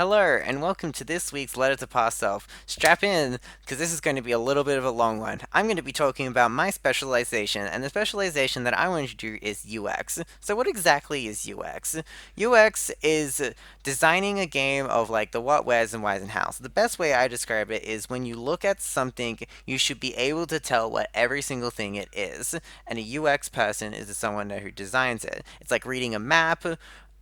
Hello, and welcome to this week's Letter to Past Self. Strap in, because this is going to be a little bit of a long one. I'm going to be talking about my specialization, and the specialization that I want to do is UX. So, what exactly is UX? UX is designing a game of like the what, where's, and why's, and how's. The best way I describe it is when you look at something, you should be able to tell what every single thing it is. And a UX person is someone who designs it. It's like reading a map,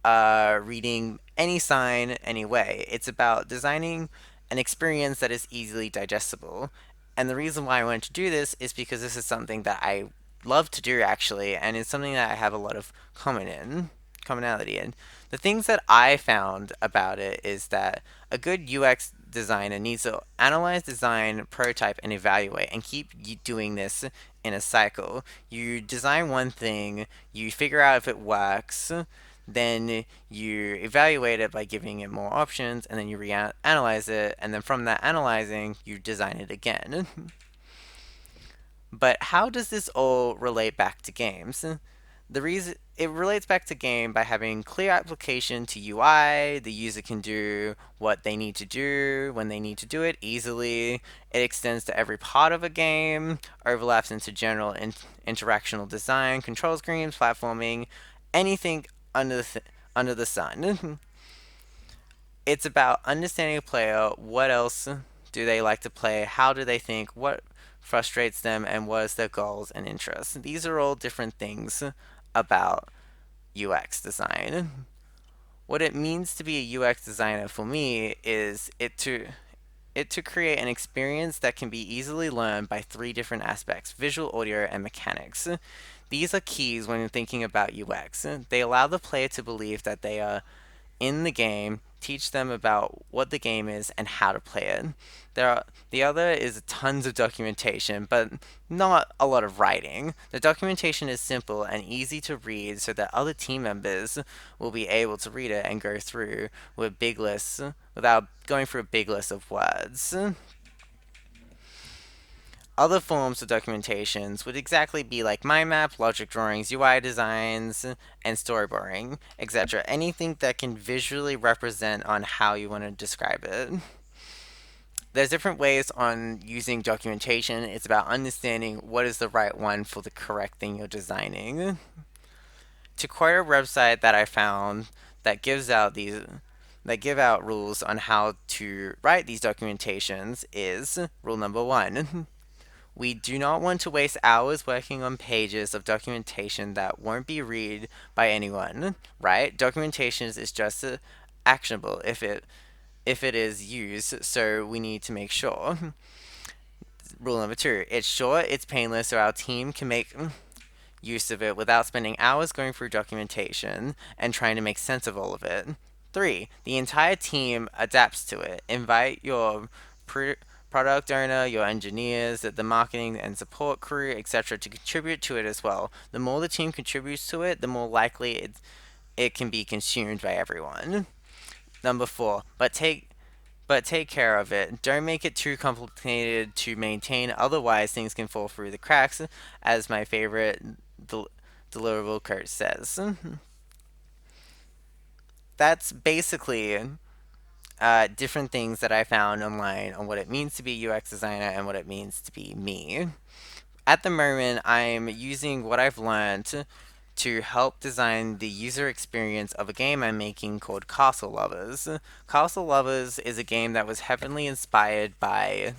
reading any sign anyway. It's about designing an experience that is easily digestible. And the reason why I wanted to do this is because this is something that I love to do actually, and it's something that I have a lot of commonality in. The things that I found about it is that a good UX designer needs to analyze, design, prototype, and evaluate, and keep doing this in a cycle. You design one thing, you figure out if it works, then you evaluate it by giving it more options, and then you analyze it, and then from that analyzing, you design it again. But how does this all relate back to games? The reason it relates back to game by having clear application to UI. The user can do what they need to do when they need to do it easily. It extends to every part of a game, overlaps into general interactional design, control screens, platforming, anything under under the sun. It's about understanding a player. What else do they like to play? How do they think? What frustrates them? And what is their goals and interests? These are all different things about UX design. What it means to be a UX designer for me is it to create an experience that can be easily learned by three different aspects: visual, audio, and mechanics. These are keys when you're thinking about UX. They allow the player to believe that they are in the game, teach them about what the game is and how to play it. The other is tons of documentation, but not a lot of writing. The documentation is simple and easy to read so that other team members will be able to read it and go through with big lists without going through a big list of words. Other forms of documentations would exactly be like mind map, logic drawings, UI designs, and storyboarding, etc. Anything that can visually represent on how you want to describe it. There's different ways on using documentation. It's about understanding what is the right one for the correct thing you're designing. To quote a website that I found that gives out these that give out rules on how to write these documentations is rule number one. We do not want to waste hours working on pages of documentation that won't be read by anyone, right? Documentation is just actionable if it is used, so we need to make sure. Rule number two, it's short, it's painless, so our team can make use of it without spending hours going through documentation and trying to make sense of all of it. Three, the entire team adapts to it. Invite your product owner, your engineers, the marketing and support crew, etc., to contribute to it as well. The more the team contributes to it, the more likely it can be consumed by everyone. Number four, but take care of it. Don't make it too complicated to maintain, otherwise things can fall through the cracks, as my favorite deliverable quote says. That's basically different things that I found online on what it means to be a UX designer and what it means to be me. At the moment, I'm using what I've learned to help design the user experience of a game I'm making called Casa Lovers. Casa Lovers is a game that was heavily inspired by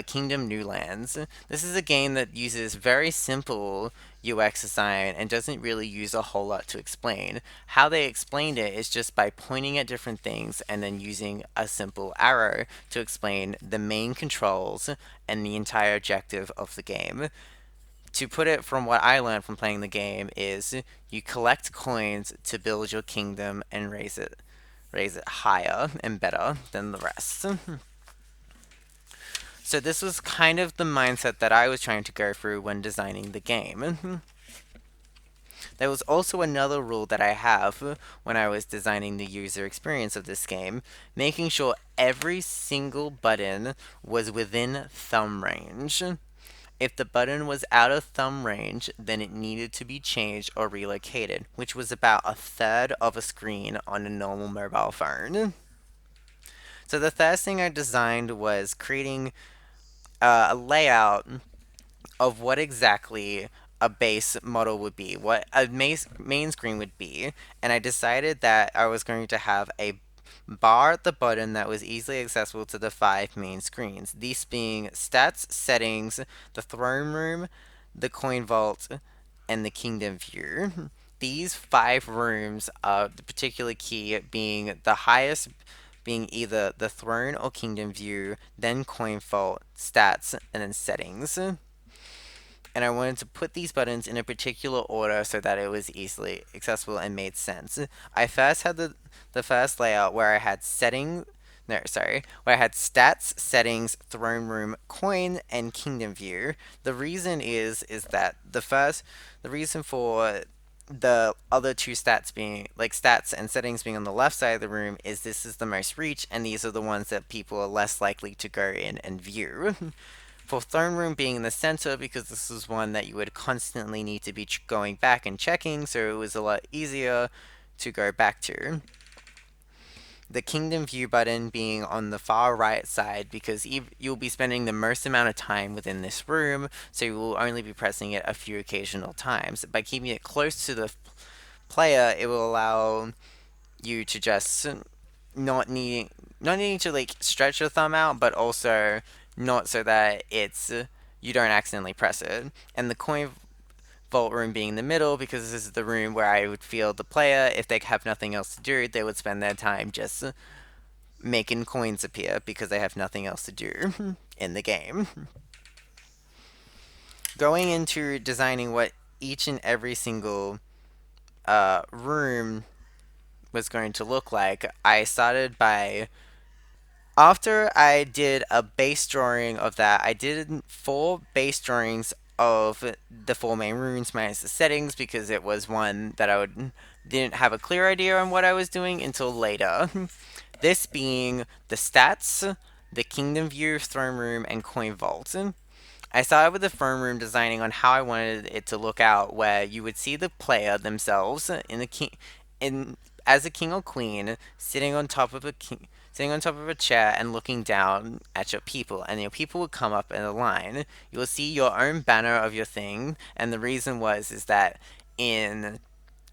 Kingdom New Lands. This is a game that uses very simple UX design and doesn't really use a whole lot to explain. How they explained it is just by pointing at different things and then using a simple arrow to explain the main controls and the entire objective of the game. To put it from what I learned from playing the game is you collect coins to build your kingdom and raise it higher and better than the rest. So this was kind of the mindset that I was trying to go through when designing the game. There was also another rule that I have when I was designing the user experience of this game, making sure every single button was within thumb range. If the button was out of thumb range, then it needed to be changed or relocated, which was about a third of a screen on a normal mobile phone. So the first thing I designed was creating a layout of what exactly a base model would be, what a main screen would be, and I decided that I was going to have a bar at the bottom that was easily accessible to the five main screens, these being stats, settings, the throne room, the coin vault, and the kingdom view. These five rooms are the particular key being the highest being either the throne or kingdom view, then coin vault, stats, and then settings. And I wanted to put these buttons in a particular order so that it was easily accessible and made sense. I first had the first layout where I had where I had stats, settings, throne room, coin, and kingdom view. The reason is that the reason for the other two stats being like stats and settings being on the left side of the room is this is the most reach, and these are the ones that people are less likely to go in and view. For throne room being in the center because this is one that you would constantly need to be going back and checking, so it was a lot easier to go back to. The kingdom view button being on the far right side because you'll be spending the most amount of time within this room, so you will only be pressing it a few occasional times. By keeping it close to the player, it will allow you to just not needing to like stretch your thumb out, but also not so that it's you don't accidentally press it. And the coin vault room being in the middle because this is the room where I would feel the player, if they have nothing else to do, they would spend their time just making coins appear because they have nothing else to do in the game. Going into designing what each and every single room was going to look like, I started by after I did a base drawing of that, I did four base drawings of the four main runes minus the settings because it was one that didn't have a clear idea on what I was doing until later. This being the stats, the kingdom view, throne room, and coin vault. I started with the throne room designing on how I wanted it to look out, where you would see the player themselves in as a king or queen sitting on top of a chair and looking down at your people, and your people would come up in a line. You will see your own banner of your thing, and the reason is that in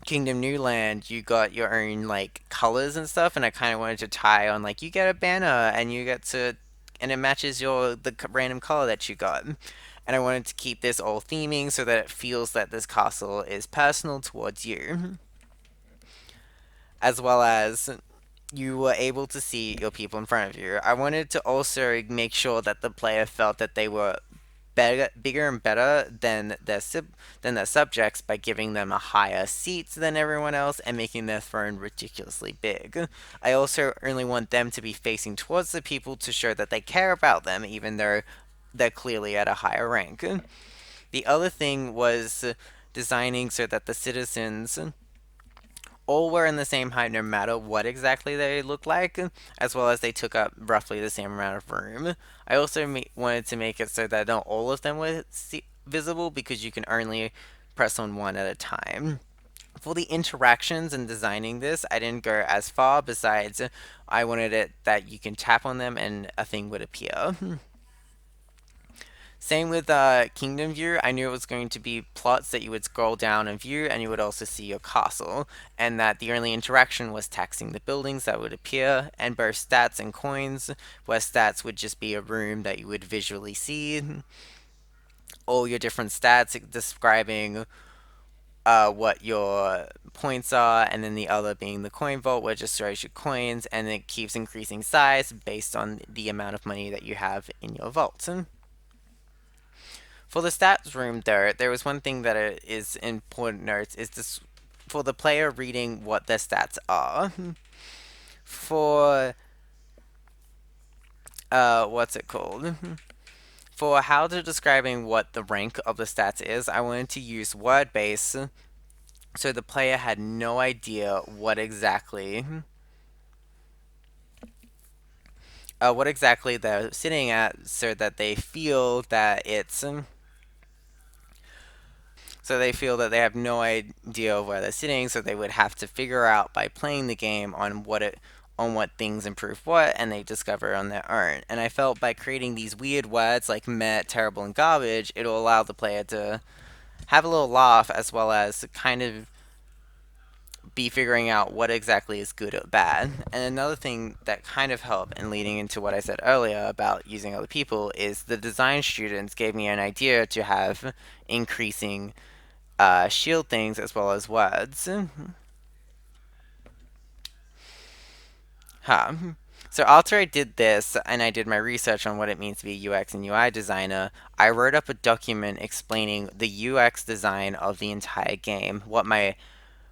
Kingdom New Land, you got your own like colors and stuff, and I kind of wanted to tie on like you get a banner and you get to, and it matches the random color that you got. And I wanted to keep this all theming so that it feels that this castle is personal towards you, as well as you were able to see your people in front of you. I wanted to also make sure that the player felt that they were bigger and better than than their subjects by giving them a higher seat than everyone else and making their throne ridiculously big. I also only want them to be facing towards the people to show that they care about them, even though they're clearly at a higher rank. The other thing was designing so that the citizens all were in the same height no matter what exactly they looked like, as well as they took up roughly the same amount of room. I also wanted to make it so that not all of them were visible because you can only press on one at a time. For the interactions and designing this, I didn't go as far, besides, I wanted it that you can tap on them and a thing would appear. Same with Kingdom View. I knew it was going to be plots that you would scroll down and view, and you would also see your castle, and that the only interaction was taxing the buildings that would appear, and both stats and coins, where stats would just be a room that you would visually see. All your different stats describing what your points are, and then the other being the coin vault, where it just shows your coins, and it keeps increasing size based on the amount of money that you have in your vault. For the stats room, there was one thing that is important notes is this for the player reading what their stats are. For what's it called? For how to describing what the rank of the stats is, I wanted to use word base, so the player had no idea what exactly they're sitting at, so that they feel that it's so they feel that they have no idea of where they're sitting, so they would have to figure out by playing the game on what things improve what, and they discover on their own. And I felt by creating these weird words like meh, terrible, and garbage, it'll allow the player to have a little laugh as well as kind of be figuring out what exactly is good or bad. And another thing that kind of helped in leading into what I said earlier about using other people is the design students gave me an idea to have increasing shield things as well as words. Huh. So after I did this and I did my research on what it means to be a UX and UI designer, I wrote up a document explaining the UX design of the entire game, what my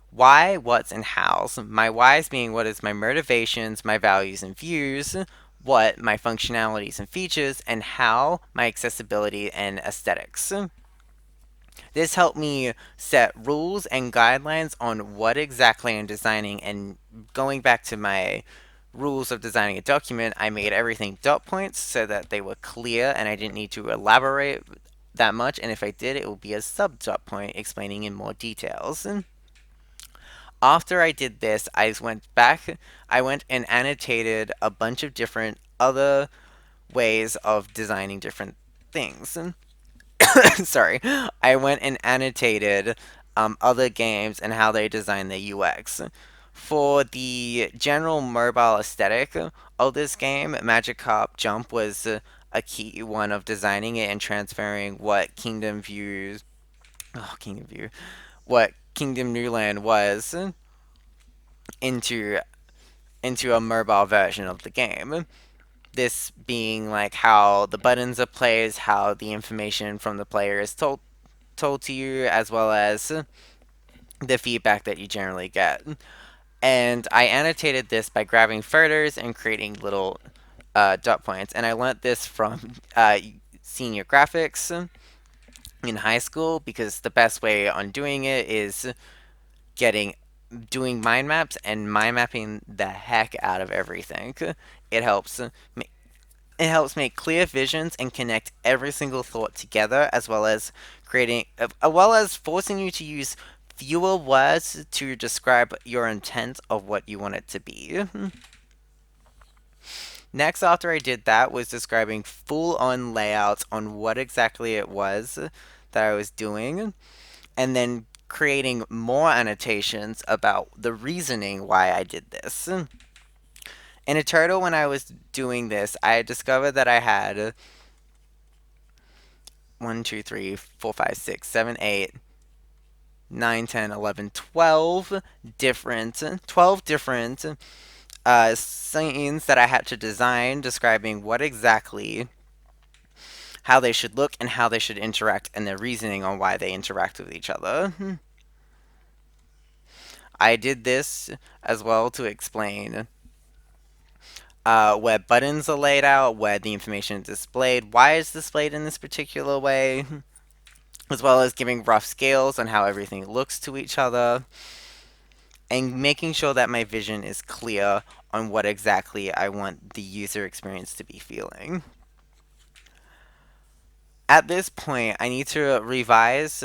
why, what's, and hows. My whys being what is my motivations, my values and views, what my functionalities and features, and how my accessibility and aesthetics. This helped me set rules and guidelines on what exactly I'm designing. And going back to my rules of designing a document, I made everything dot points so that they were clear and I didn't need to elaborate that much. And if I did, it would be a sub dot point explaining in more details. After I did this, I went and annotated a bunch of different other ways of designing different things. Sorry, I went and annotated other games and how they design their UX. For the general mobile aesthetic of this game, Magikarp Jump was a key one of designing it and transferring what Kingdom Newland was into a mobile version of the game. This being like how the buttons are placed, how the information from the player is told to you, as well as the feedback that you generally get. And I annotated this by grabbing photos and creating little dot points. And I learned this from senior graphics in high school because the best way on doing it is getting doing mind maps and mind mapping the heck out of everything. It helps it helps make clear visions and connect every single thought together, as well as forcing you to use fewer words to describe your intent of what you want it to be. Next, after I did that, was describing full-on layouts on what exactly it was that I was doing, and then creating more annotations about the reasoning why I did this. In a total, when I was doing this, I discovered that I had 1, 2, 3, 4, 5, 6, 7, 8, 9, 10, 11, 12 different scenes that I had to design describing what exactly how they should look and how they should interact and their reasoning on why they interact with each other. I did this as well to explain where buttons are laid out, where the information is displayed, why it's displayed in this particular way, as well as giving rough scales on how everything looks to each other, and making sure that my vision is clear on what exactly I want the user experience to be feeling. At this point, I need to revise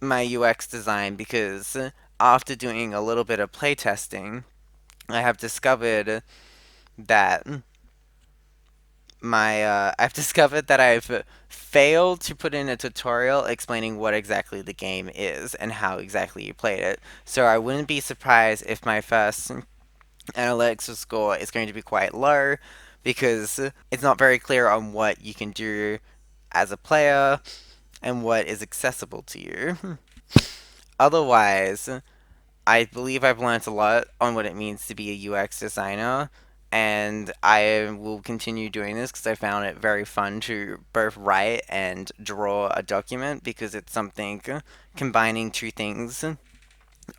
my UX design because after doing a little bit of playtesting, I have discovered that I've discovered that I've failed to put in a tutorial explaining what exactly the game is and how exactly you played it. So I wouldn't be surprised if my first analytics score is going to be quite low because it's not very clear on what you can do as a player and what is accessible to you. Otherwise, I believe I've learned a lot on what it means to be a UX designer, and I will continue doing this because I found it very fun to both write and draw a document because it's something combining two things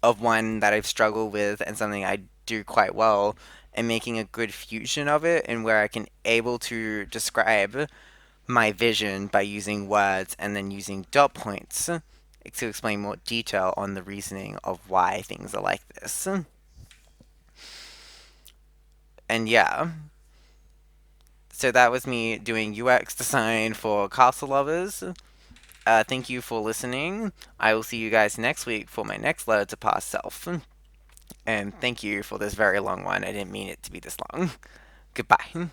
of one that I've struggled with and something I do quite well and making a good fusion of it and where I can able to describe my vision by using words and then using dot points to explain more detail on the reasoning of why things are like this. And yeah, so that was me doing UX design for Casa Lovers. Thank you for listening. I will see you guys next week for my next letter to past self. And thank you for this very long one. I didn't mean it to be this long. Goodbye.